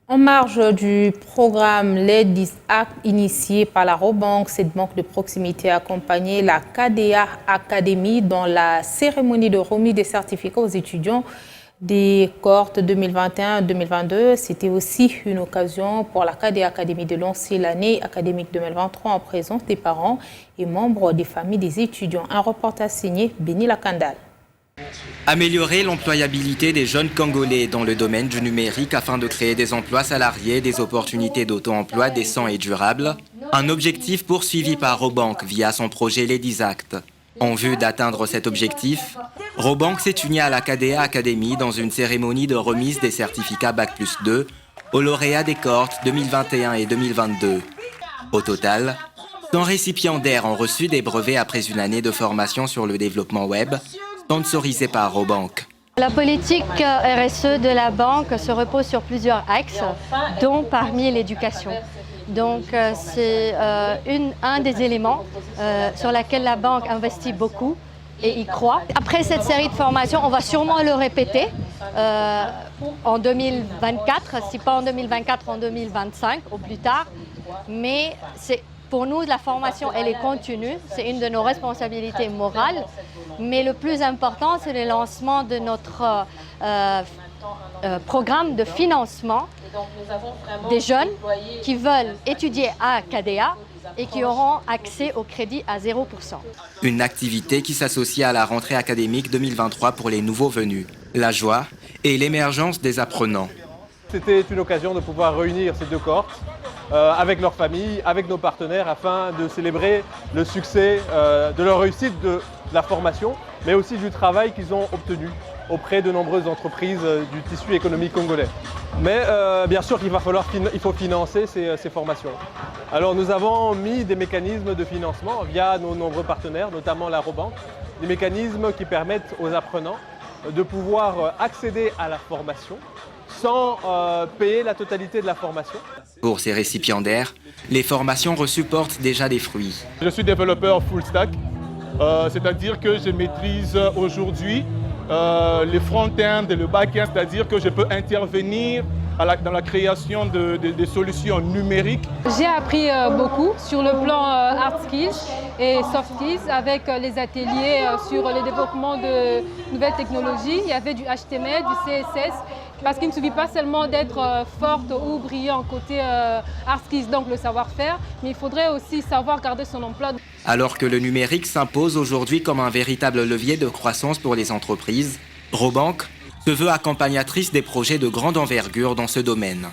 En marge du programme Lead This Act initié par la Robank, cette banque de proximité a accompagné la KDA Academy dans la cérémonie de remise des certificats aux étudiants des cohortes 2021-2022. C'était aussi une occasion pour la KDA Academy de lancer l'année académique 2023 en présence des parents et membres des familles des étudiants. Un reportage signé Béni Lakandal. Améliorer l'employabilité des jeunes Congolais dans le domaine du numérique afin de créer des emplois salariés, des opportunités d'auto-emploi décents et durables. Un objectif poursuivi par Robank via son projet Lead This Act. En vue d'atteindre cet objectif, Robank s'est uni à la KDA Academy dans une cérémonie de remise des certificats Bac+2 aux lauréats des cohortes 2021 et 2022. Au total, 100 récipiendaires ont reçu des brevets après une année de formation sur le développement web, sponsorisé par Robank. La politique RSE de la banque se repose sur plusieurs axes, dont parmi l'éducation. Donc c'est un des éléments sur lesquels la banque investit beaucoup et y croit. Après cette série de formations, on va sûrement le répéter en 2024, si pas en 2024, en 2025 au plus tard. Mais pour nous, la formation, elle est continue, c'est une de nos responsabilités morales. Mais le plus important, c'est le lancement de notre programme de financement des jeunes qui veulent étudier à KDA et qui auront accès au crédit à 0%. Une activité qui s'associe à la rentrée académique 2023 pour les nouveaux venus. La joie et l'émergence des apprenants. C'était une occasion de pouvoir réunir ces deux cohortes avec leurs familles, avec nos partenaires, afin de célébrer le succès de leur réussite de la formation, mais aussi du travail qu'ils ont obtenu auprès de nombreuses entreprises du tissu économique congolais. Mais bien sûr il faut financer ces formations. Alors nous avons mis des mécanismes de financement via nos nombreux partenaires, notamment la Robank, des mécanismes qui permettent aux apprenants de pouvoir accéder à la formation sans payer la totalité de la formation. Pour ces récipiendaires, les formations reçues portent déjà des fruits. Je suis développeur full stack, c'est-à-dire que je maîtrise aujourd'hui le front-end et le back-end, c'est-à-dire que je peux intervenir dans la création de solutions numériques. J'ai appris beaucoup sur le plan hard skills et soft skills avec les ateliers sur le développement de nouvelles technologies. Il y avait du HTML, du CSS, parce qu'il ne suffit pas seulement d'être forte ou brillant côté hard skills, donc le savoir-faire, mais il faudrait aussi savoir garder son emploi. Alors que le numérique s'impose aujourd'hui comme un véritable levier de croissance pour les entreprises, Robank se veut accompagnatrice des projets de grande envergure dans ce domaine.